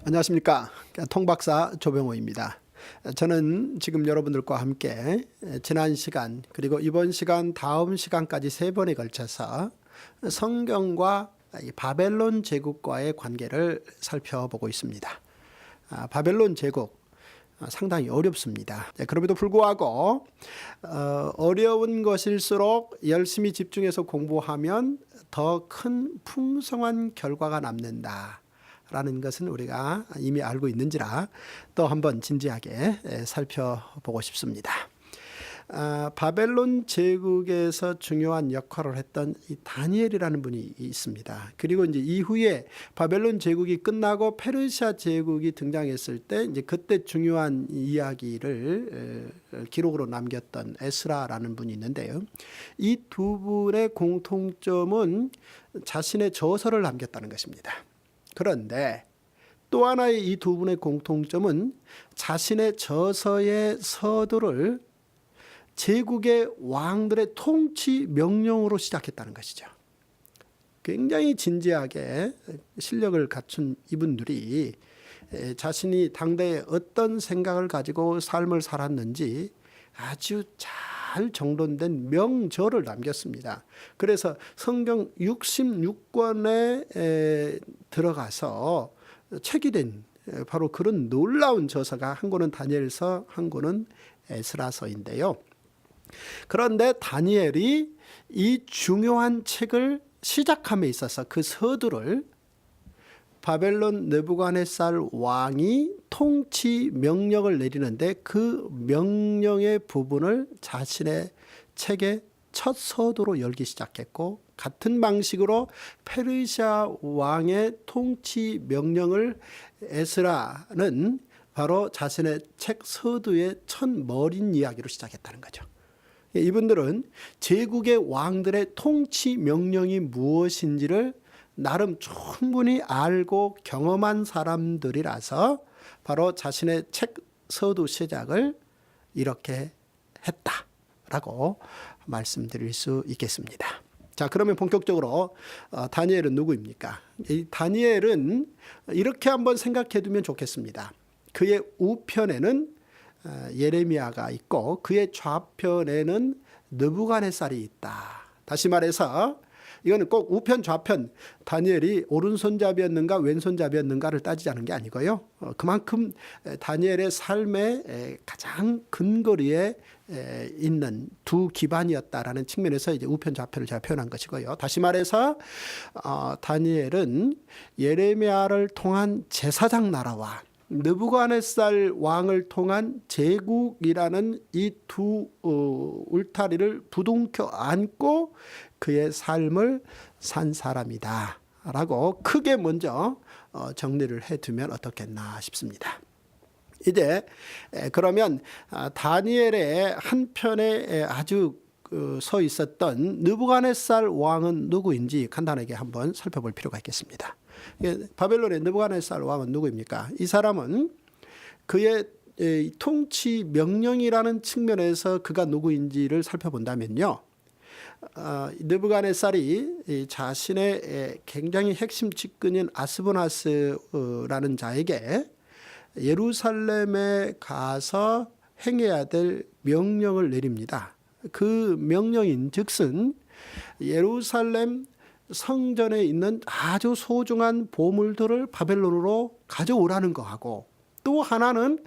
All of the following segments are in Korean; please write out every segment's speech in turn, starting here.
안녕하십니까. 통박사 조병호입니다. 저는 지금 여러분들과 함께 지난 시간 그리고 이번 시간 다음 시간까지 세 번에 걸쳐서 성경과 이 바벨론 제국과의 관계를 살펴보고 있습니다. 바벨론 제국 상당히 어렵습니다. 그럼에도 불구하고 어려운 것일수록 열심히 집중해서 공부하면 더 큰 풍성한 결과가 남는다 라는 것은 우리가 이미 알고 있는지라 또 한번 진지하게 살펴보고 싶습니다. 바벨론 제국에서 중요한 역할을 했던 이 다니엘이라는 분이 있습니다. 그리고 이제 이후에 바벨론 제국이 끝나고 페르시아 제국이 등장했을 때 이제 그때 중요한 이야기를 기록으로 남겼던 에스라라는 분이 있는데요. 이 두 분의 공통점은 자신의 저서를 남겼다는 것입니다. 그런데 또 하나의 이 두 분의 공통점은 자신의 저서의 서두를 제국의 왕들의 통치 명령으로 시작했다는 것이죠. 굉장히 진지하게 실력을 갖춘 이분들이 자신이 당대에 어떤 생각을 가지고 삶을 살았는지 아주 잘 정돈된 명저를 남겼습니다. 그래서 성경 66권에 들어가서 책이 된 바로 그런 놀라운 저서가 한 권은 다니엘서, 한 권은 에스라서인데요. 그런데 다니엘이 이 중요한 책을 시작함에 있어서 그 서두를 바벨론 느부갓네살 왕이 통치 명령을 내리는데 그 명령의 부분을 자신의 책의 첫 서두로 열기 시작했고, 같은 방식으로 페르시아 왕의 통치 명령을 에스라는 바로 자신의 책 서두의 첫 머린 이야기로 시작했다는 거죠. 이분들은 제국의 왕들의 통치 명령이 무엇인지를 나름 충분히 알고 경험한 사람들이라서 바로 자신의 책 서두 시작을 이렇게 했다라고 말씀드릴 수 있겠습니다. 자, 그러면 본격적으로 다니엘은 누구입니까? 이 다니엘은 이렇게 한번 생각해 두면 좋겠습니다. 그의 우편에는 예레미야가 있고 그의 좌편에는 느부갓네살이 있다. 다시 말해서 이거는 꼭 우편 좌편 다니엘이 오른손잡이였는가 왼손잡이였는가를 따지자는 게 아니고요. 그만큼 다니엘의 삶의 가장 근거리에 있는 두 기반이었다라는 측면에서 이제 우편 좌편을 제가 표현한 것이고요. 다시 말해서 다니엘은 예레미야를 통한 제사장 나라와 느부갓네살 왕을 통한 제국이라는 이 두 울타리를 부둥켜 안고 그의 삶을 산 사람이다 라고 크게 먼저 정리를 해두면 어떻겠나 싶습니다. 이제 그러면 다니엘의 한편에 아주 서 있었던 느부갓네살 왕은 누구인지 간단하게 한번 살펴볼 필요가 있겠습니다. 바벨론의 느부갓네살 왕은 누구입니까? 이 사람은 그의 통치 명령이라는 측면에서 그가 누구인지를 살펴본다면요. 느부갓네살이 자신의 굉장히 핵심 측근인 아스부나스라는 자에게 예루살렘에 가서 행해야 될 명령을 내립니다. 그 명령인 즉슨 예루살렘 성전에 있는 아주 소중한 보물들을 바벨론으로 가져오라는 거하고, 또 하나는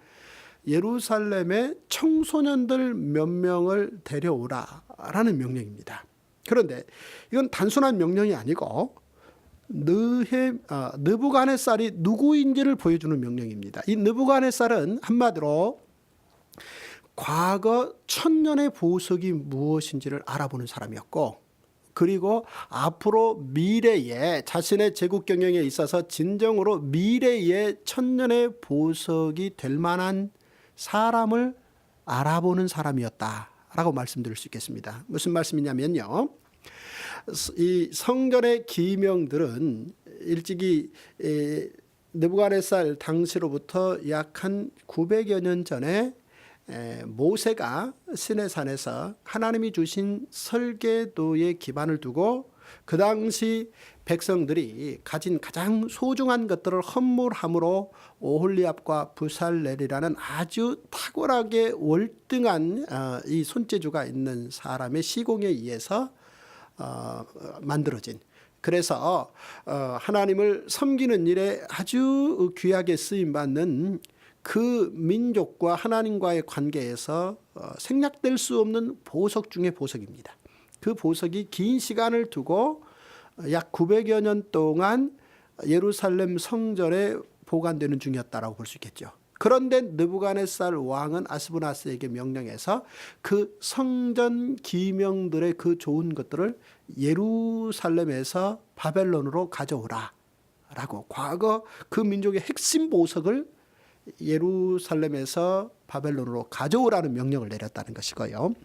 예루살렘에 청소년들 몇 명을 데려오라라는 명령입니다. 그런데 이건 단순한 명령이 아니고 느부갓네살이 누구인지를 보여주는 명령입니다. 이 느부갓네살은 한마디로 과거 천년의 보석이 무엇인지를 알아보는 사람이었고, 그리고 앞으로 미래에 자신의 제국 경영에 있어서 진정으로 미래의 천년의 보석이 될 만한 사람을 알아보는 사람이었다라고 말씀드릴 수 있겠습니다. 무슨 말씀이냐면요, 이 성전의 기명들은 일찍이 느부갓네살 당시로부터 약 한 900여 년 전에 모세가 시내산에서 하나님이 주신 설계도에 기반을 두고 그 당시 백성들이 가진 가장 소중한 것들을 헌물함으로 오홀리압과 부살렐이라는 아주 탁월하게 월등한 이 손재주가 있는 사람의 시공에 의해서 만들어진, 그래서 하나님을 섬기는 일에 아주 귀하게 쓰임받는 그 민족과 하나님과의 관계에서 생략될 수 없는 보석 중의 보석입니다. 그 보석이 긴 시간을 두고 약 900여 년 동안 예루살렘 성전에 보관되는 중이었다라고 볼 수 있겠죠. 그런데 느부갓네살 왕은 아스부나스에게 명령해서 그 성전 기명들의 그 좋은 것들을 예루살렘에서 바벨론으로 가져오라 라고, 과거 그 민족의 핵심 보석을 예루살렘에서 바벨론으로 가져오라는 명령을 내렸다는 것이고요.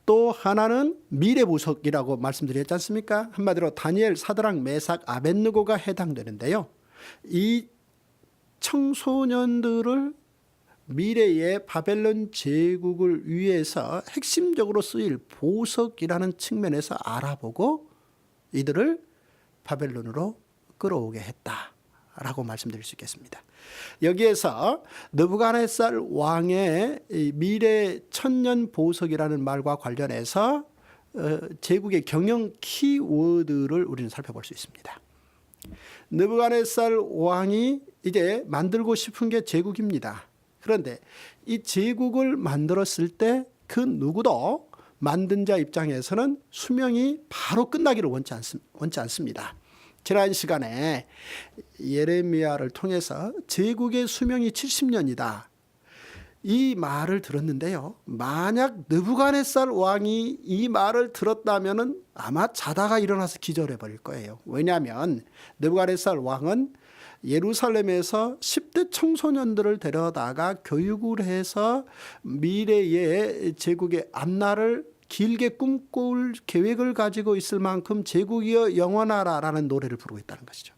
또 하나는 미래 보석이라고 말씀드렸지 않습니까? 한마디로 다니엘, 사드락, 메삭, 아벳느고가 해당되는데요. 이 청소년들을 미래의 바벨론 제국을 위해서 핵심적으로 쓰일 보석이라는 측면에서 알아보고 이들을 바벨론으로 끌어오게 했다라고 말씀드릴 수 있겠습니다. 여기에서 느부갓네살 왕의 미래 천년 보석이라는 말과 관련해서 제국의 경영 키워드를 우리는 살펴볼 수 있습니다. 느부갓네살 왕이 이제 만들고 싶은 게 제국입니다. 그런데 이 제국을 만들었을 때 그 누구도 만든 자 입장에서는 수명이 바로 끝나기를 원치 않습니다. 지난 시간에 예레미야를 통해서 제국의 수명이 70년이다. 이 말을 들었는데요. 만약 느부갓네살 왕이 이 말을 들었다면 아마 자다가 일어나서 기절해 버릴 거예요. 왜냐하면 느부갓네살 왕은 예루살렘에서 10대 청소년들을 데려다가 교육을 해서 미래의 제국의 앞날을 길게 꿈꿀 계획을 가지고 있을 만큼 제국이여 영원하라라는 노래를 부르고 있다는 것이죠.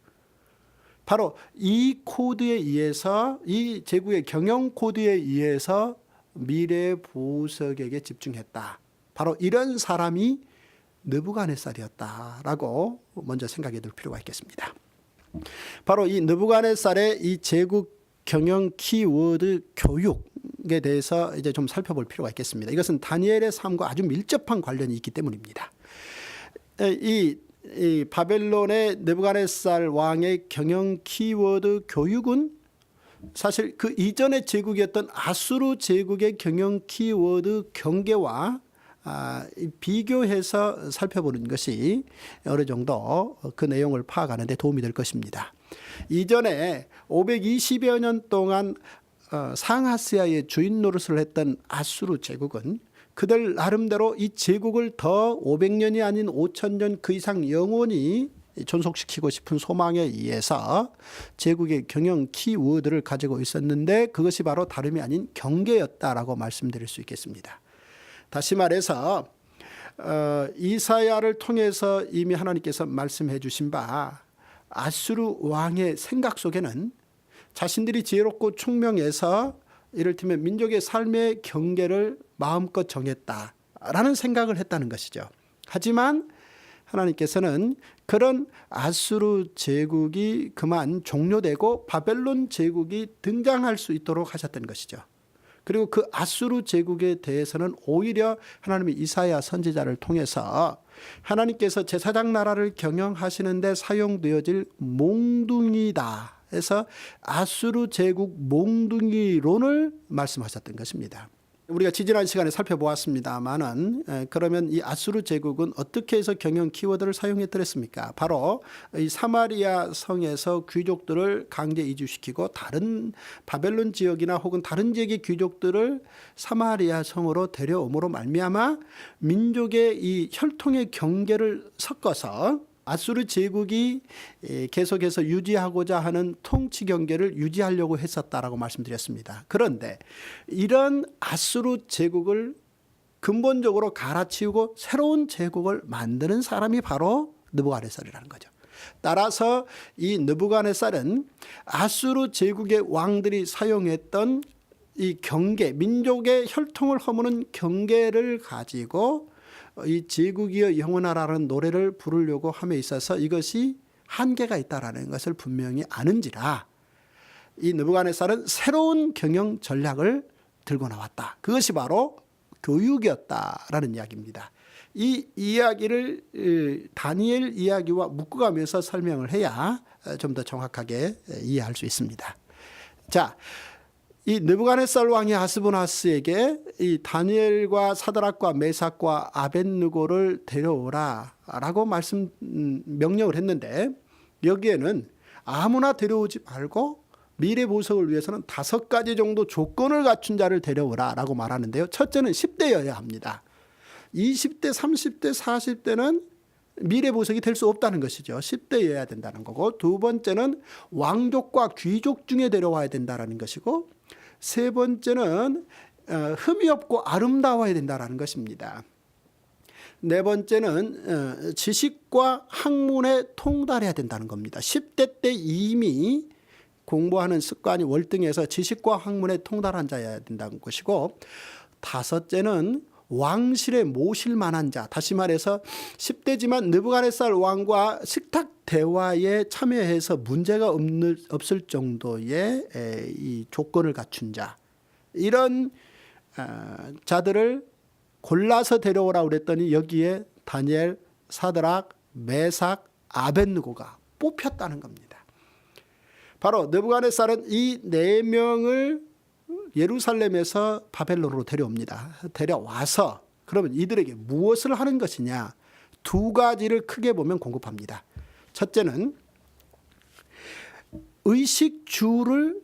바로 이 코드에 의해서, 이 제국의 경영 코드에 의해서 미래의 보석에게 집중했다. 바로 이런 사람이 느부갓네살이었다라고 먼저 생각해 둘 필요가 있겠습니다. 바로 이 느부갓네살의 이 제국 경영 키워드 교육에 대해서 이제 좀 살펴볼 필요가 있겠습니다. 이것은 다니엘의 삶과 아주 밀접한 관련이 있기 때문입니다. 이 바벨론의 느부갓네살 왕의 경영 키워드 교육은 사실 그 이전의 제국이었던 아수르 제국의 경영 키워드 경계와 비교해서 살펴보는 것이 어느 정도 그 내용을 파악하는 데 도움이 될 것입니다. 이전에 520여 년 동안 상하스야의 주인 노릇을 했던 아수르 제국은 그들 나름대로 이 제국을 더 500년이 아닌 5000년 그 이상 영원히 존속시키고 싶은 소망에 의해서 제국의 경영 키워드를 가지고 있었는데 그것이 바로 다름이 아닌 경계였다라고 말씀드릴 수 있겠습니다. 다시 말해서 이사야를 통해서 이미 하나님께서 말씀해 주신 바 아수르 왕의 생각 속에는 자신들이 지혜롭고 총명해서 이를테면 민족의 삶의 경계를 마음껏 정했다라는 생각을 했다는 것이죠. 하지만 하나님께서는 그런 아수르 제국이 그만 종료되고 바벨론 제국이 등장할 수 있도록 하셨던 것이죠. 그리고 그 아수르 제국에 대해서는 오히려 하나님의 이사야 선지자를 통해서 하나님께서 제사장 나라를 경영하시는데 사용되어질 몽둥이다 해서 아수르 제국 몽둥이론을 말씀하셨던 것입니다. 우리가 지지난 시간에 살펴보았습니다만은 그러면 이 아수르 제국은 어떻게 해서 경영 키워드를 사용했더랬습니까? 바로 이 사마리아 성에서 귀족들을 강제 이주시키고 다른 바벨론 지역이나 혹은 다른 지역의 귀족들을 사마리아 성으로 데려옴으로 말미암아 민족의 이 혈통의 경계를 섞어서 아수르 제국이 계속해서 유지하고자 하는 통치 경계를 유지하려고 했었다라고 말씀드렸습니다. 그런데 이런 아수르 제국을 근본적으로 갈아치우고 새로운 제국을 만드는 사람이 바로 느부갓네살이라는 거죠. 따라서 이 느부갓네살은 아수르 제국의 왕들이 사용했던 이 경계, 민족의 혈통을 허무는 경계를 가지고 이 제국이여 영원하라는 노래를 부르려고 함에 있어서 이것이 한계가 있다라는 것을 분명히 아는지라 이 느부갓네살은 새로운 경영 전략을 들고 나왔다. 그것이 바로 교육이었다라는 이야기입니다. 이 이야기를 다니엘 이야기와 묶어가면서 설명을 해야 좀 더 정확하게 이해할 수 있습니다. 자, 이 느부갓네살 왕이 아스부나스에게 이 다니엘과 사드락과 메삭과 아벳느고를 데려오라라고 명령을 했는데 여기에는 아무나 데려오지 말고 미래 보석을 위해서는 5가지 정도 조건을 갖춘 자를 데려오라라고 말하는데요. 첫째는 10대여야 합니다. 20대, 30대, 40대는 미래 보석이 될 수 없다는 것이죠. 10대여야 된다는 거고, 두 번째는 왕족과 귀족 중에 데려와야 된다는 것이고, 세 번째는 흠이 없고 아름다워야 된다는 것입니다. 네 번째는 지식과 학문에 통달해야 된다는 겁니다. 10대 때 이미 공부하는 습관이 월등해서 지식과 학문에 통달한 자여야 된다는 것이고, 다섯째는 왕실에 모실 만한 자, 다시 말해서 10대지만 느부갓네살 왕과 식탁 대화에 참여해서 문제가 없을 정도의 이 조건을 갖춘 자, 이런 자들을 골라서 데려오라고 그랬더니 여기에 다니엘, 사드락, 메삭, 아벳느고가 뽑혔다는 겁니다. 바로 느부갓네살은 이 4명을 예루살렘에서 바벨론으로 데려옵니다. 데려와서 그러면 이들에게 무엇을 하는 것이냐, 2가지를 크게 보면 공급합니다. 첫째는 의식주를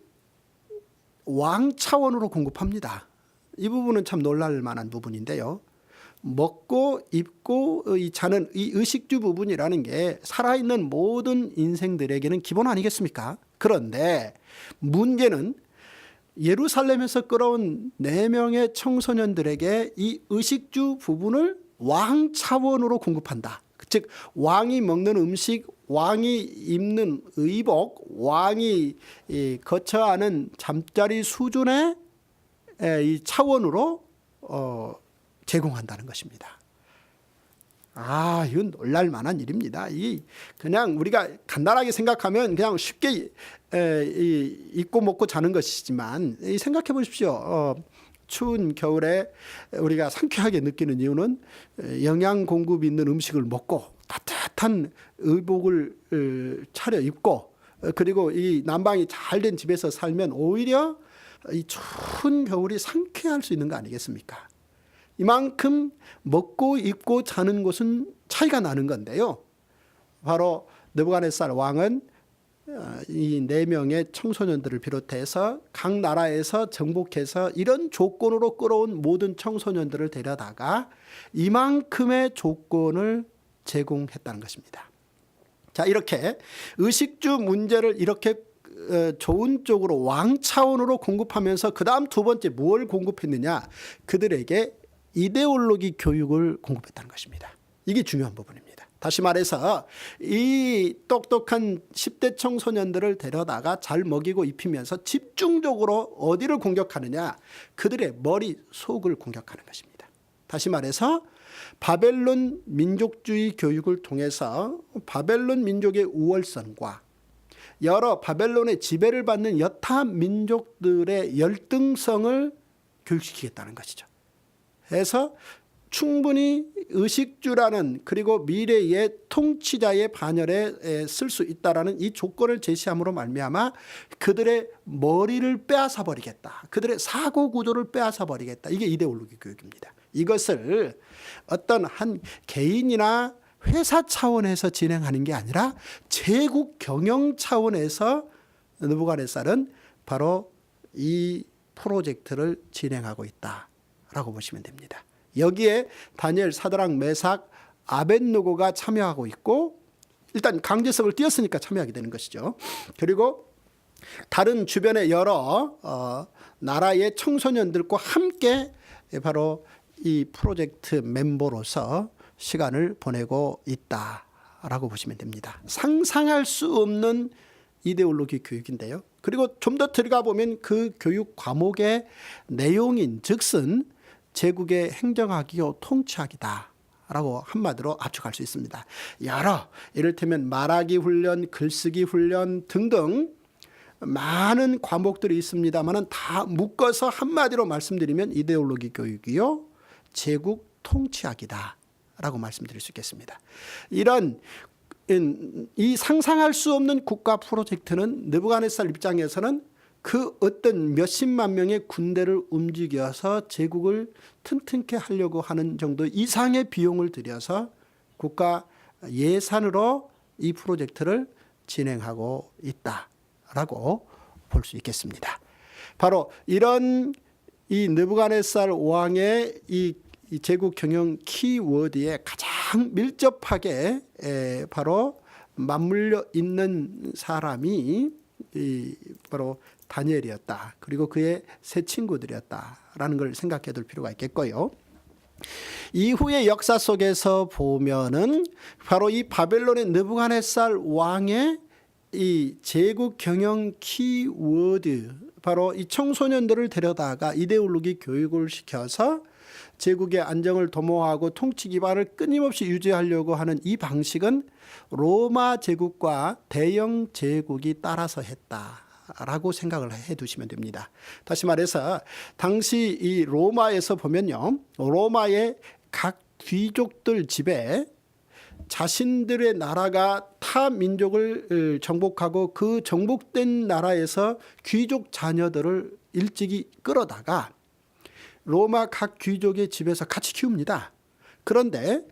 왕 차원으로 공급합니다. 이 부분은 참 놀랄 만한 부분인데요. 먹고 입고 이 자는 이 의식주 부분이라는 게 살아있는 모든 인생들에게는 기본 아니겠습니까? 그런데 문제는 예루살렘에서 끌어온 4명의 청소년들에게 이 의식주 부분을 왕 차원으로 공급한다. 즉 왕이 먹는 음식, 왕이 입는 의복, 왕이 거쳐야 하는 잠자리 수준의 이 차원으로 제공한다는 것입니다. 이건 놀랄 만한 일입니다. 그냥 우리가 간단하게 생각하면 그냥 쉽게 입고 먹고 자는 것이지만 생각해 보십시오. 추운 겨울에 우리가 상쾌하게 느끼는 이유는 영양 공급이 있는 음식을 먹고 따뜻한 의복을 차려 입고 그리고 이 난방이 잘 된 집에서 살면 오히려 이 추운 겨울이 상쾌할 수 있는 거 아니겠습니까? 이만큼 먹고 입고 자는 곳은 차이가 나는 건데요. 바로 느부갓네살 왕은 이 4명의 청소년들을 비롯해서 각 나라에서 정복해서 이런 조건으로 끌어온 모든 청소년들을 데려다가 이만큼의 조건을 제공했다는 것입니다. 자, 이렇게 의식주 문제를 이렇게 좋은 쪽으로 왕 차원으로 공급하면서 그 다음 2번째 뭘 공급했느냐, 그들에게 이데올로기 교육을 공급했다는 것입니다. 이게 중요한 부분입니다. 다시 말해서 이 똑똑한 10대 청소년들을 데려다가 잘 먹이고 입히면서 집중적으로 어디를 공격하느냐, 그들의 머릿속을 공격하는 것입니다. 다시 말해서 바벨론 민족주의 교육을 통해서 바벨론 민족의 우월성과 여러 바벨론의 지배를 받는 여타 민족들의 열등성을 교육시키겠다는 것이죠. 해서 충분히 의식주라는 그리고 미래의 통치자의 반열에 쓸 수 있다라는 이 조건을 제시함으로 말미암아 그들의 머리를 빼앗아 버리겠다. 그들의 사고 구조를 빼앗아 버리겠다. 이게 이데올로기 교육입니다. 이것을 어떤 한 개인이나 회사 차원에서 진행하는 게 아니라 제국 경영 차원에서 느부갓네살은 바로 이 프로젝트를 진행하고 있다라고 보시면 됩니다. 여기에 다니엘, 사드락, 메삭, 아벳느고가 참여하고 있고, 일단 강제성을 띄었으니까 참여하게 되는 것이죠. 그리고 다른 주변의 여러 나라의 청소년들과 함께 바로 이 프로젝트 멤버로서 시간을 보내고 있다라고 보시면 됩니다. 상상할 수 없는 이데올로기 교육인데요. 그리고 좀 더 들어가 보면 그 교육 과목의 내용인 즉슨 제국의 행정학이요 통치학이다 라고 한마디로 압축할 수 있습니다. 여러 이를테면 말하기 훈련, 글쓰기 훈련 등등 많은 과목들이 있습니다만 다 묶어서 한마디로 말씀드리면 이데올로기 교육이요 제국 통치학이다 라고 말씀드릴 수 있겠습니다. 이런 이 상상할 수 없는 국가 프로젝트는 느부갓네살 입장에서는 그 어떤 몇십만 명의 군대를 움직여서 제국을 튼튼케 하려고 하는 정도 이상의 비용을 들여서 국가 예산으로 이 프로젝트를 진행하고 있다라고 볼 수 있겠습니다. 바로 이런 이 느부갓네살 왕의 이 제국 경영 키워드에 가장 밀접하게 바로 맞물려 있는 사람이 바로 다니엘이었다. 그리고 그의 세 친구들이었다라는 걸 생각해 둘 필요가 있겠고요. 이후의 역사 속에서 보면은 바로 이 바벨론의 느부갓네살 왕의 이 제국 경영 키워드 바로 이 청소년들을 데려다가 이데올로기 교육을 시켜서 제국의 안정을 도모하고 통치 기반을 끊임없이 유지하려고 하는 이 방식은 로마 제국과 대영 제국이 따라서 했다라고 생각을 해 두시면 됩니다. 다시 말해서 당시 이 로마에서 보면요. 로마의 각 귀족들 집에 자신들의 나라가 타 민족을 정복하고 그 정복된 나라에서 귀족 자녀들을 일찍이 끌어다가 로마 각 귀족의 집에서 같이 키웁니다. 그런데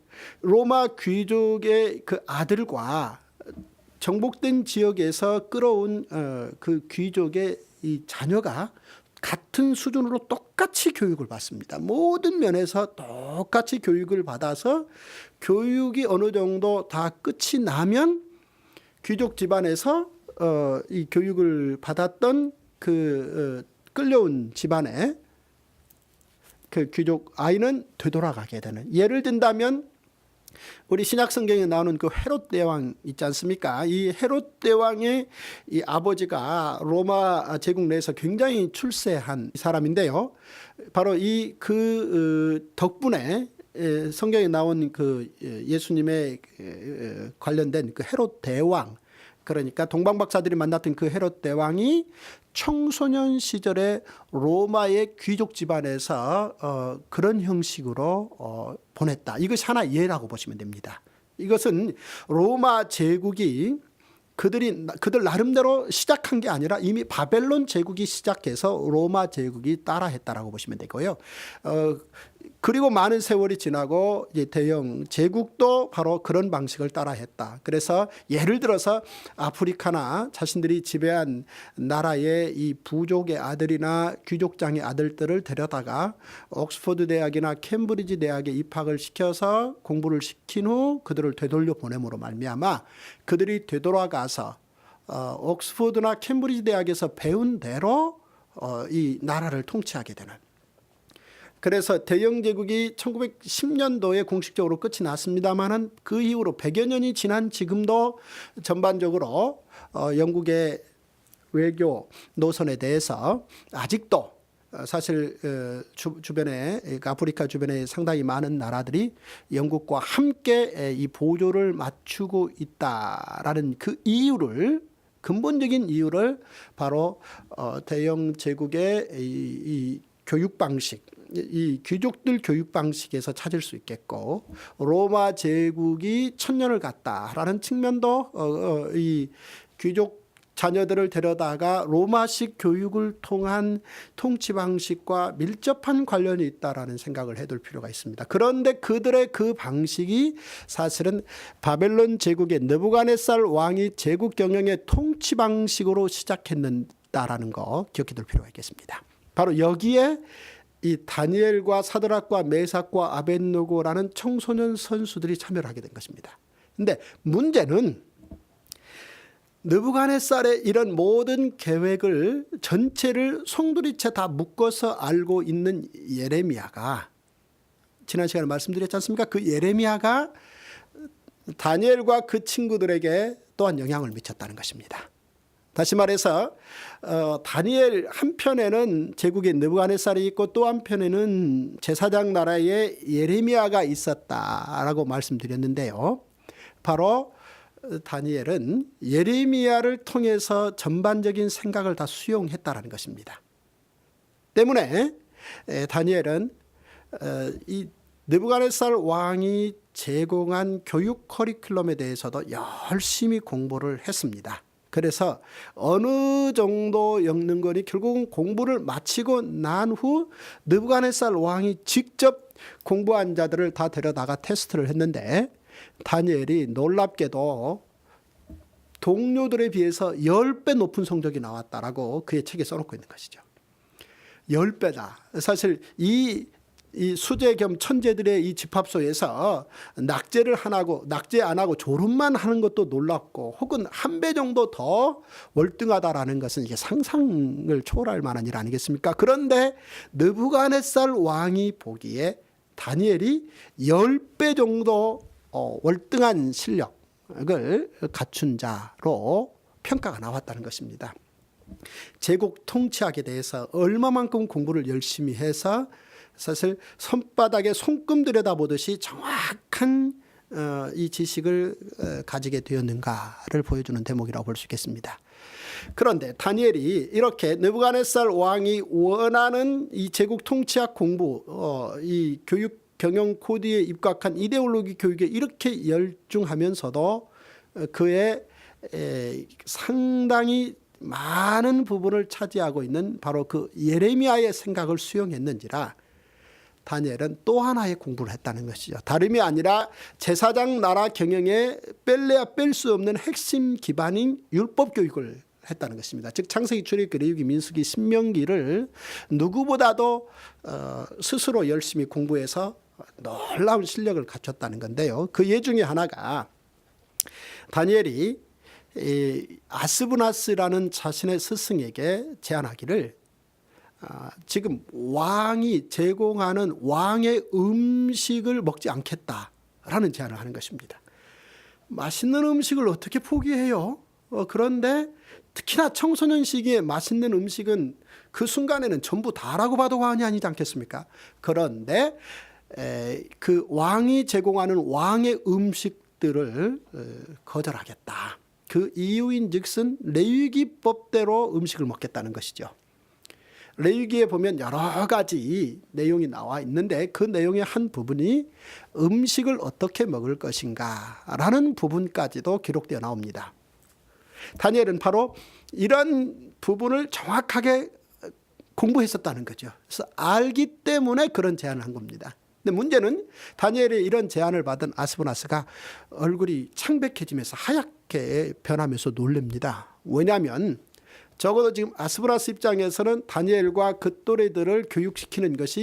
로마 귀족의 그 아들과 정복된 지역에서 끌어온 그 귀족의 이 자녀가 같은 수준으로 똑같이 교육을 받습니다. 모든 면에서 똑같이 교육을 받아서 교육이 어느 정도 다 끝이 나면 귀족 집안에서 이 교육을 받았던 그 끌려온 집안에 그 귀족 아이는 되돌아가게 되는. 예를 든다면 우리 신약 성경에 나오는 그 헤롯 대왕 있지 않습니까? 이 헤롯 대왕의 이 아버지가 로마 제국 내에서 굉장히 출세한 사람인데요. 바로 이 그 덕분에 성경에 나온 그 예수님의 관련된 그 헤롯 대왕, 그러니까 동방박사들이 만났던 그 헤롯 대왕이 청소년 시절에 로마의 귀족 집안에서 그런 형식으로 보냈다. 이것이 하나의 예라고 보시면 됩니다. 이것은 로마 제국이 그들 나름대로 시작한 게 아니라 이미 바벨론 제국이 시작해서 로마 제국이 따라했다라고 보시면 되고요. 그리고 많은 세월이 지나고 이제 대영 제국도 바로 그런 방식을 따라했다. 그래서 예를 들어서 아프리카나 자신들이 지배한 나라의 이 부족의 아들이나 귀족장의 아들들을 데려다가 옥스퍼드 대학이나 캠브리지 대학에 입학을 시켜서 공부를 시킨 후 그들을 되돌려 보냄으로 말미암아 그들이 되돌아가서 옥스퍼드나 캠브리지 대학에서 배운 대로 이 나라를 통치하게 되는. 그래서 대영 제국이 1910년도에 공식적으로 끝이 났습니다만은 그 이후로 100여 년이 지난 지금도 전반적으로 영국의 외교 노선에 대해서 아직도 사실 주변에 아프리카 주변에 상당히 많은 나라들이 영국과 함께 이 보조를 맞추고 있다라는 그 이유를 근본적인 이유를 바로 대영 제국의 이 교육 방식, 이 귀족들 교육 방식에서 찾을 수 있겠고 로마 제국이 1000년을 갔다라는 측면도 이 귀족 자녀들을 데려다가 로마식 교육을 통한 통치 방식과 밀접한 관련이 있다라는 생각을 해둘 필요가 있습니다. 그런데 그들의 그 방식이 사실은 바벨론 제국의 느부갓네살 왕이 제국 경영의 통치 방식으로 시작했다라는 거 기억해둘 필요가 있겠습니다. 바로 여기에 이 다니엘과 사드락과 메삭과 아벳느고라는 청소년 선수들이 참여를 하게 된 것입니다. 그런데 문제는 느부갓네살의 이런 모든 계획을 전체를 송두리째 다 묶어서 알고 있는 예레미야가 지난 시간에 말씀드렸지 않습니까? 그 예레미야가 다니엘과 그 친구들에게 또한 영향을 미쳤다는 것입니다. 다시 말해서 다니엘 한편에는 제국의 느부갓네살이 있고 또 한편에는 제사장 나라의 예레미야가 있었다라고 말씀드렸는데요. 바로 다니엘은 예레미야를 통해서 전반적인 생각을 다 수용했다라는 것입니다. 때문에 다니엘은 이 느부갓네살 왕이 제공한 교육 커리큘럼에 대해서도 열심히 공부를 했습니다. 그래서 어느 정도 읽는거니 결국은 공부를 마치고 난 후 느부갓네살 왕이 직접 공부한 자들을 다 데려다가 테스트를 했는데 다니엘이 놀랍게도 동료들에 비해서 10배 높은 성적이 나왔다라고 그의 책에 써놓고 있는 것이죠. 10배다. 사실 이 수재 겸 천재들의 이 집합소에서 낙제를 안 하고 졸음만 하는 것도 놀랍고 혹은 한 배 정도 더 월등하다라는 것은 이게 상상을 초월할 만한 일 아니겠습니까? 그런데 느부갓네살 왕이 보기에 다니엘이 10배 정도 월등한 실력을 갖춘 자로 평가가 나왔다는 것입니다. 제국 통치학에 대해서 얼마만큼 공부를 열심히 해서 사실 손바닥에 손금 들여다보듯이 정확한 이 지식을 가지게 되었는가를 보여주는 대목이라고 볼 수 있겠습니다. 그런데 다니엘이 이렇게 느부갓네살 왕이 원하는 이 제국 통치학 공부, 이 교육 경영 코드에 입각한 이데올로기 교육에 이렇게 열중하면서도 그의 상당히 많은 부분을 차지하고 있는 바로 그 예레미야의 생각을 수용했는지라 다니엘은 또 하나의 공부를 했다는 것이죠. 다름이 아니라 제사장 나라 경영에 뺄래야 뺄 수 없는 핵심 기반인 율법 교육을 했다는 것입니다. 즉 창세기, 출애굽기, 레위기, 민수기, 신명기를 누구보다도 스스로 열심히 공부해서 놀라운 실력을 갖췄다는 건데요. 그 예 중에 하나가 다니엘이 아스브나스라는 자신의 스승에게 제안하기를 지금 왕이 제공하는 왕의 음식을 먹지 않겠다라는 제안을 하는 것입니다. 맛있는 음식을 어떻게 포기해요? 그런데 특히나 청소년 시기에 맛있는 음식은 그 순간에는 전부 다라고 봐도 과언이 아니지 않겠습니까? 그런데 그 왕이 제공하는 왕의 음식들을 거절하겠다. 그 이유인 즉슨 레위기법대로 음식을 먹겠다는 것이죠. 레위기에 보면 여러 가지 내용이 나와 있는데 그 내용의 한 부분이 음식을 어떻게 먹을 것인가 라는 부분까지도 기록되어 나옵니다. 다니엘은 바로 이런 부분을 정확하게 공부했었다는 거죠. 그래서 알기 때문에 그런 제안을 한 겁니다. 근데 문제는 다니엘의 이런 제안을 받은 아스브나스가 얼굴이 창백해지면서 하얗게 변하면서 놀랍니다. 왜냐하면 적어도 지금 아스브나스 입장에서는 다니엘과 그 또래들을 교육시키는 것이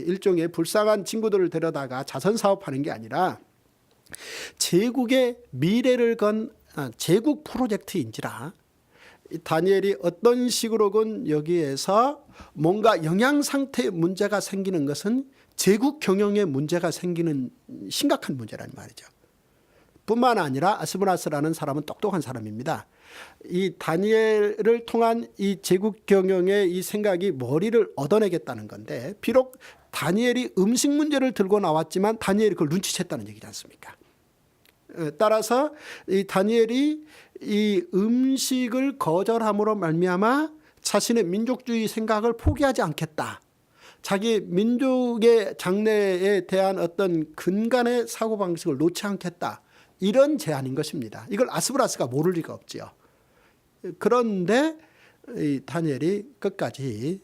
일종의 불쌍한 친구들을 데려다가 자선사업하는 게 아니라 제국의 미래를 건 제국 프로젝트인지라 다니엘이 어떤 식으로건 여기에서 뭔가 영양 상태에 문제가 생기는 것은 제국 경영에 문제가 생기는 심각한 문제라는 말이죠. 뿐만 아니라 아스브나스라는 사람은 똑똑한 사람입니다. 이 다니엘을 통한 이 제국 경영의 이 생각이 머리를 얻어내겠다는 건데 비록 다니엘이 음식 문제를 들고 나왔지만 다니엘이 그걸 눈치챘다는 얘기지 않습니까? 따라서 이 다니엘이 이 음식을 거절함으로 말미암아 자신의 민족주의 생각을 포기하지 않겠다. 자기 민족의 장래에 대한 어떤 근간의 사고방식을 놓지 않겠다. 이런 제안인 것입니다. 이걸 아스브나스가 모를 리가 없지요. 그런데 이 다니엘이 끝까지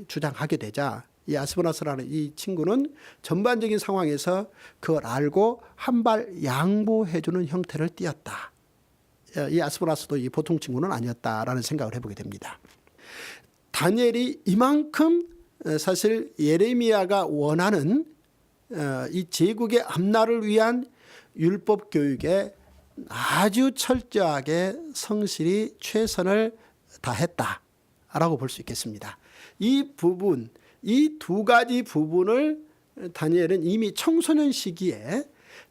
주장하게 되자 이 아스브나스라는 이 친구는 전반적인 상황에서 그걸 알고 한 발 양보해주는 형태를 띠었다. 이 아스브나스도 이 보통 친구는 아니었다라는 생각을 해보게 됩니다. 다니엘이 이만큼 사실 예레미야가 원하는 이 제국의 앞날을 위한 율법 교육에 아주 철저하게 성실히 최선을 다했다라고 볼 수 있겠습니다. 이 부분, 이 두 가지 부분을 다니엘은 이미 청소년 시기에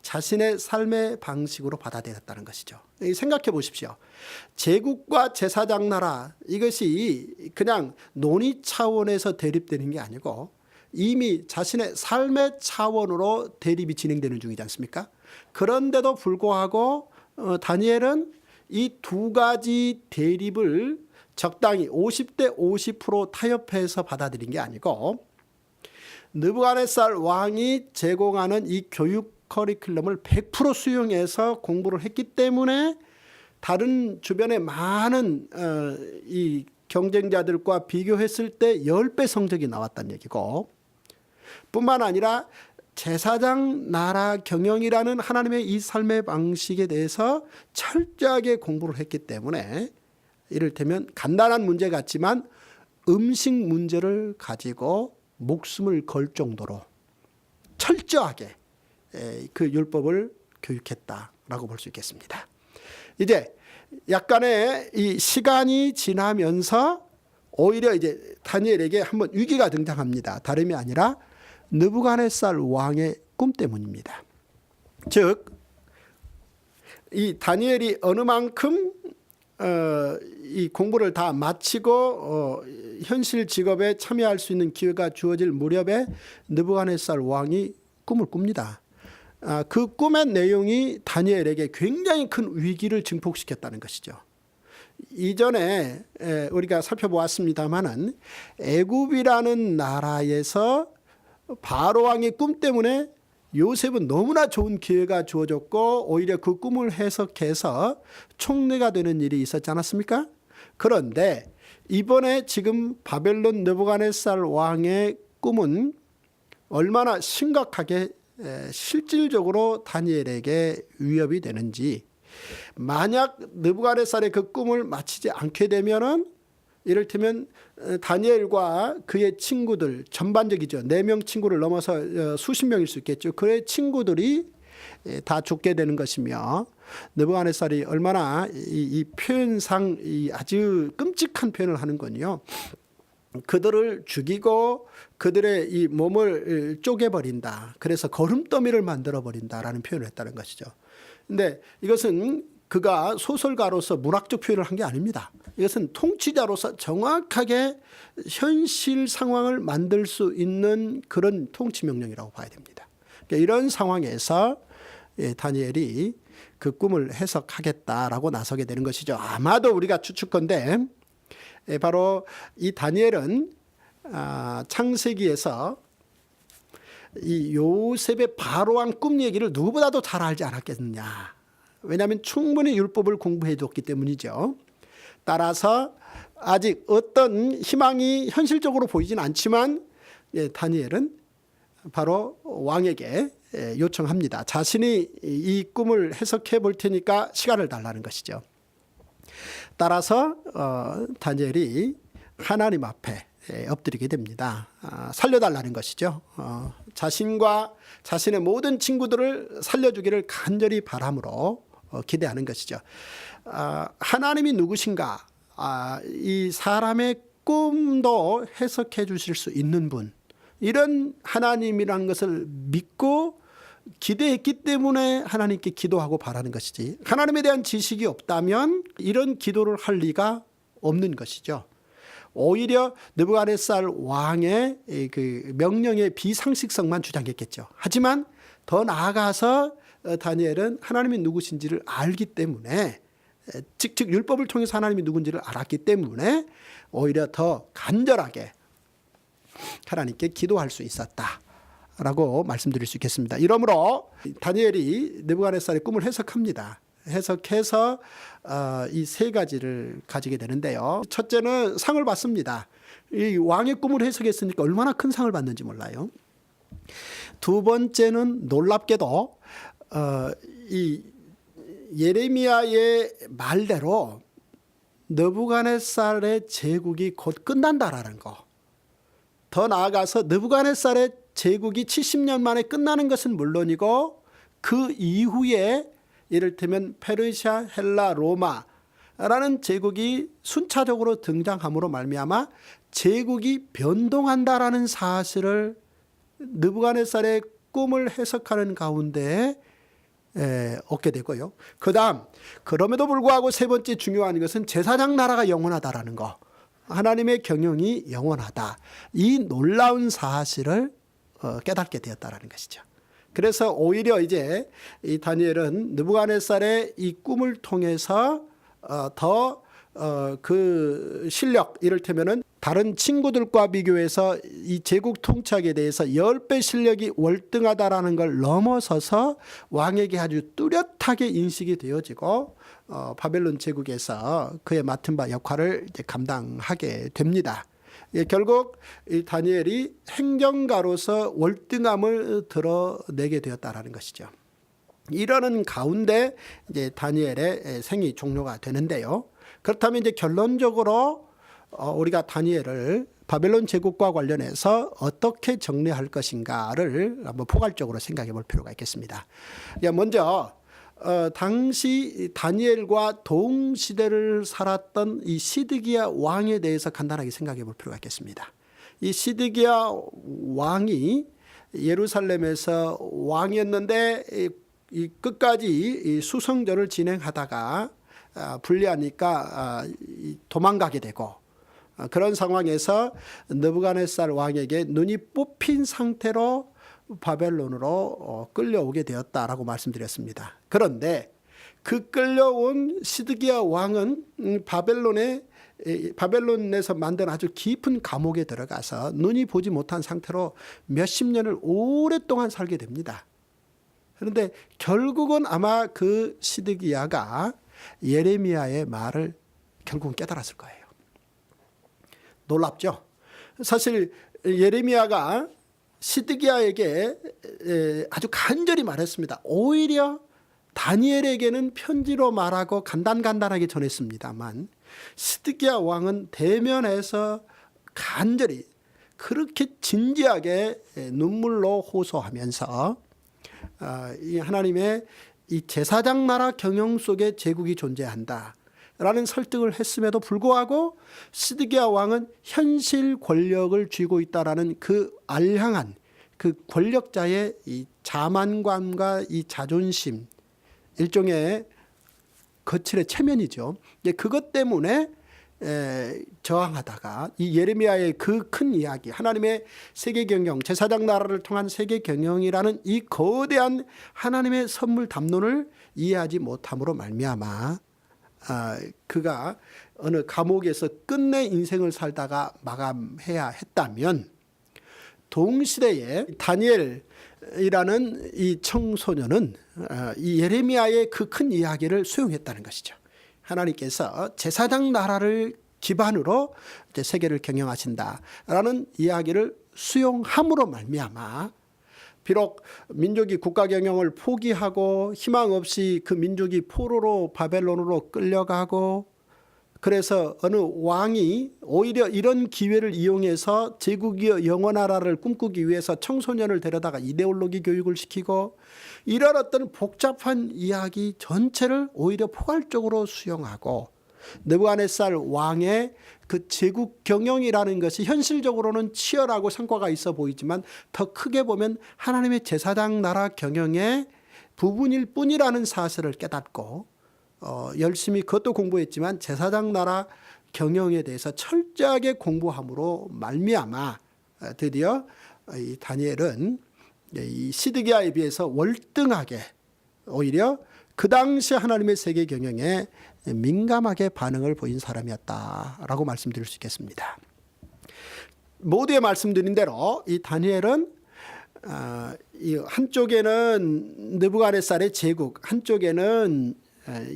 자신의 삶의 방식으로 받아들였다는 것이죠. 생각해 보십시오. 제국과 제사장 나라, 이것이 그냥 논의 차원에서 대립되는 게 아니고 이미 자신의 삶의 차원으로 대립이 진행되는 중이지 않습니까? 그런데도 불구하고 다니엘은 이 두 가지 대립을 적당히 50대 50% 타협해서 받아들인 게 아니고 느부갓네살 왕이 제공하는 이 교육 커리큘럼을 100% 수용해서 공부를 했기 때문에 다른 주변의 많은 이 경쟁자들과 비교했을 때 10배 성적이 나왔다는 얘기고, 뿐만 아니라 제사장 나라 경영이라는 하나님의 이 삶의 방식에 대해서 철저하게 공부를 했기 때문에 이를테면 간단한 문제 같지만 음식 문제를 가지고 목숨을 걸 정도로 철저하게 그 율법을 교육했다라고 볼 수 있겠습니다. 이제 약간의 이 시간이 지나면서 오히려 이제 다니엘에게 한번 위기가 등장합니다. 다름이 아니라 느부갓네살 왕의 꿈 때문입니다. 즉, 이 다니엘이 어느 만큼 이 공부를 다 마치고 현실 직업에 참여할 수 있는 기회가 주어질 무렵에 느부갓네살 왕이 꿈을 꿉니다. 그 꿈의 내용이 다니엘에게 굉장히 큰 위기를 증폭시켰다는 것이죠. 이전에 우리가 살펴보았습니다마는 애굽이라는 나라에서 바로 왕의 꿈 때문에 요셉은 너무나 좋은 기회가 주어졌고 오히려 그 꿈을 해석해서 총리가 되는 일이 있었지 않았습니까? 그런데 이번에 지금 바벨론 느부갓네살 왕의 꿈은 얼마나 심각하게 실질적으로 다니엘에게 위협이 되는지, 만약 느부갓네살의 그 꿈을 마치지 않게 되면은 이를테면 다니엘과 그의 친구들, 전반적이죠. 4명 친구를 넘어서 수십 명일 수 있겠죠. 그의 친구들이 다 죽게 되는 것이며, 느부갓네살이 얼마나 이 표현상 아주 끔찍한 표현을 하는군요. 그들을 죽이고 그들의 이 몸을 쪼개버린다. 그래서 거름더미를 만들어버린다라는 표현을 했다는 것이죠. 근데 이것은 그가 소설가로서 문학적 표현을 한 게 아닙니다. 이것은 통치자로서 정확하게 현실 상황을 만들 수 있는 그런 통치 명령이라고 봐야 됩니다. 그러니까 이런 상황에서 다니엘이 그 꿈을 해석하겠다라고 나서게 되는 것이죠. 아마도 우리가 추측컨대 바로 이 다니엘은 창세기에서 이 요셉의 바로왕 꿈 얘기를 누구보다도 잘 알지 않았겠느냐. 왜냐하면 충분히 율법을 공부해 줬기 때문이죠. 따라서 아직 어떤 희망이 현실적으로 보이진 않지만 다니엘은 바로 왕에게 요청합니다. 자신이 이 꿈을 해석해 볼 테니까 시간을 달라는 것이죠. 따라서 다니엘이 하나님 앞에 엎드리게 됩니다. 살려달라는 것이죠. 자신과 자신의 모든 친구들을 살려주기를 간절히 바람으로 기대하는 것이죠. 하나님이 누구신가? 이 사람의 꿈도 해석해 주실 수 있는 분, 이런 하나님이라는 것을 믿고 기대했기 때문에 하나님께 기도하고 바라는 것이지, 하나님에 대한 지식이 없다면 이런 기도를 할 리가 없는 것이죠. 오히려 느부갓네살 왕의 그 명령의 비상식성만 주장했겠죠. 하지만 더 나아가서 다니엘은 하나님이 누구신지를 알기 때문에, 즉 율법을 통해서 하나님이 누군지를 알았기 때문에 오히려 더 간절하게 하나님께 기도할 수 있었다라고 말씀드릴 수 있겠습니다. 이러므로 다니엘이 느부갓네살의 꿈을 해석합니다. 해석해서 이 세 가지를 가지게 되는데요. 첫째는 상을 받습니다. 이 왕의 꿈을 해석했으니까 얼마나 큰 상을 받는지 몰라요. 두 번째는 놀랍게도 이 예레미야의 말대로 느부갓네살의 제국이 곧 끝난다라는 거. 더 나아가서 느부갓네살의 제국이 70년 만에 끝나는 것은 물론이고 그 이후에 이를테면 페르시아, 헬라, 로마라는 제국이 순차적으로 등장함으로 말미암아 제국이 변동한다라는 사실을 느부갓네살의 꿈을 해석하는 가운데 얻게 되고요. 그다음 그럼에도 불구하고 세 번째 중요한 것은 제사장 나라가 영원하다라는 거. 하나님의 경영이 영원하다. 이 놀라운 사실을 깨닫게 되었다라는 것이죠. 그래서 오히려 이제 이 다니엘은 느부갓네살의 이 꿈을 통해서 더 그 실력, 이를테면은 다른 친구들과 비교해서 이 제국 통치에 대해서 10배 실력이 월등하다라는 걸 넘어서서 왕에게 아주 뚜렷하게 인식이 되어지고 바벨론 제국에서 그의 맡은 바 역할을 이제 감당하게 됩니다. 결국 이 다니엘이 행정가로서 월등함을 드러내게 되었다라는 것이죠. 이러는 가운데 이제 다니엘의 생이 종료가 되는데요. 그렇다면 이제 결론적으로 우리가 다니엘을 바벨론 제국과 관련해서 어떻게 정리할 것인가를 한번 포괄적으로 생각해 볼 필요가 있겠습니다. 먼저 당시 다니엘과 동시대를 살았던 이 시드기야 왕에 대해서 간단하게 생각해 볼 필요가 있겠습니다. 이 시드기야 왕이 예루살렘에서 왕이었는데 이 끝까지 이 수성전을 진행하다가 불리하니까 도망가게 되고, 그런 상황에서 느부갓네살 왕에게 눈이 뽑힌 상태로 바벨론으로 끌려오게 되었다라고 말씀드렸습니다. 그런데 그 끌려온 시드기야 왕은 바벨론에서 만든 아주 깊은 감옥에 들어가서 눈이 보지 못한 상태로 몇십 년을 오랫동안 살게 됩니다. 그런데 결국은 아마 그 시드기야가 예레미야의 말을 결국은 깨달았을 거예요. 놀랍죠? 사실 예레미야가 시드기야에게 아주 간절히 말했습니다. 오히려 다니엘에게는 편지로 말하고 간단하게 전했습니다만, 시드기야 왕은 대면해서 간절히 그렇게 진지하게 눈물로 호소하면서 이 하나님의 이 제사장 나라 경영 속에 제국이 존재한다 라는 설득을 했음에도 불구하고 시드기야 왕은 현실 권력을 쥐고 있다라는 그 알량한 그 권력자의 이 자만감과 이 자존심, 일종의 거칠의 체면이죠. 그것 때문에 저항하다가 이 예레미야의 그 큰 이야기, 하나님의 세계 경영, 제사장 나라를 통한 세계 경영이라는 이 거대한 하나님의 선물 담론을 이해하지 못함으로 말미암아 그가 어느 감옥에서 끝내 인생을 살다가 마감해야 했다면, 동시대에 다니엘이라는 이 청소년은 이 예레미야의 그 큰 이야기를 수용했다는 것이죠. 하나님께서 제사장 나라를 기반으로 이제 세계를 경영하신다라는 이야기를 수용함으로 말미암아 비록 민족이 국가 경영을 포기하고 희망 없이 그 민족이 포로로 바벨론으로 끌려가고, 그래서 어느 왕이 오히려 이런 기회를 이용해서 제국이 영원하라를 꿈꾸기 위해서 청소년을 데려다가 이데올로기 교육을 시키고, 이런 어떤 복잡한 이야기 전체를 오히려 포괄적으로 수용하고, 느부갓네살 왕의 그 제국 경영이라는 것이 현실적으로는 치열하고 성과가 있어 보이지만 더 크게 보면 하나님의 제사장 나라 경영의 부분일 뿐이라는 사실을 깨닫고 열심히 그것도 공부했지만 제사장 나라 경영에 대해서 철저하게 공부함으로 말미암아 드디어 이 다니엘은 이 시드기야에 비해서 월등하게 오히려 그 당시 하나님의 세계 경영에 민감하게 반응을 보인 사람이었다라고 말씀드릴 수 있겠습니다. 모두에 말씀드린 대로 이 다니엘은 이 한쪽에는 느부갓네살의 제국, 한쪽에는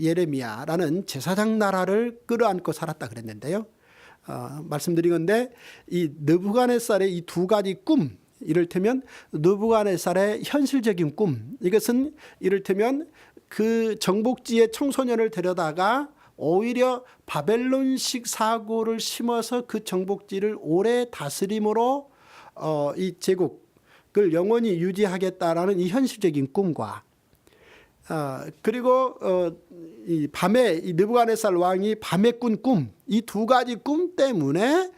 예레미야라는 제사장 나라를 끌어안고 살았다 그랬는데요. 말씀드린 건데 이 느부갓네살의 이 두 가지 꿈, 이를테면 느부갓네살의 현실적인 꿈, 이것은 이를테면 그 정복지에 청소년을 데려다가 오히려 바벨론식 사고를 심어서 그 정복지를 오래 다스림으로 이 제국을 영원히 유지하겠다라는 이 현실적인 꿈과 그리고 이 밤에 이 느부갓네살 왕이 밤에 꾼 꿈, 이 두 가지 꿈 때문에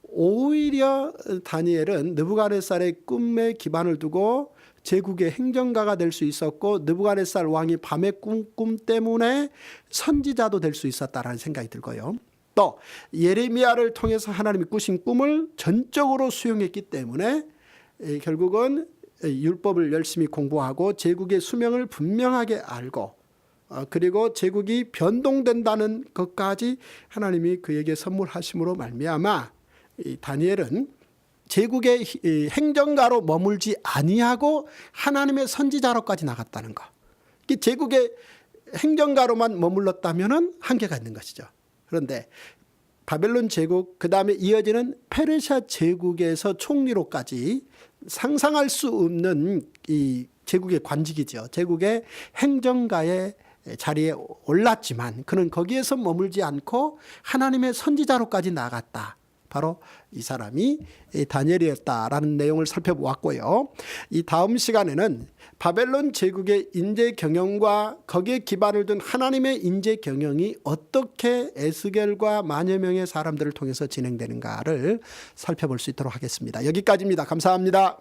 오히려 다니엘은 느부갓네살의 꿈에 기반을 두고 제국의 행정가가 될 수 있었고 느부갓네살 왕이 밤의 꿈 때문에 선지자도 될 수 있었다라는 생각이 들고요. 또 예레미야를 통해서 하나님이 꾸신 꿈을 전적으로 수용했기 때문에 결국은 율법을 열심히 공부하고 제국의 수명을 분명하게 알고 그리고 제국이 변동된다는 것까지 하나님이 그에게 선물하심으로 말미암아 다니엘은 제국의 행정가로 머물지 아니하고 하나님의 선지자로까지 나갔다는 것. 제국의 행정가로만 머물렀다면 한계가 있는 것이죠. 그런데 바벨론 제국 그 다음에 이어지는 페르시아 제국에서 총리로까지 상상할 수 없는 이 제국의 관직이죠. 제국의 행정가의 자리에 올랐지만 그는 거기에서 머물지 않고 하나님의 선지자로까지 나갔다. 바로 이 사람이 다니엘이었다라는 내용을 살펴보았고요. 이 다음 시간에는 바벨론 제국의 인재 경영과 거기에 기반을 둔 하나님의 인재 경영이 어떻게 에스겔과 만여 명의 사람들을 통해서 진행되는가를 살펴볼 수 있도록 하겠습니다. 여기까지입니다. 감사합니다.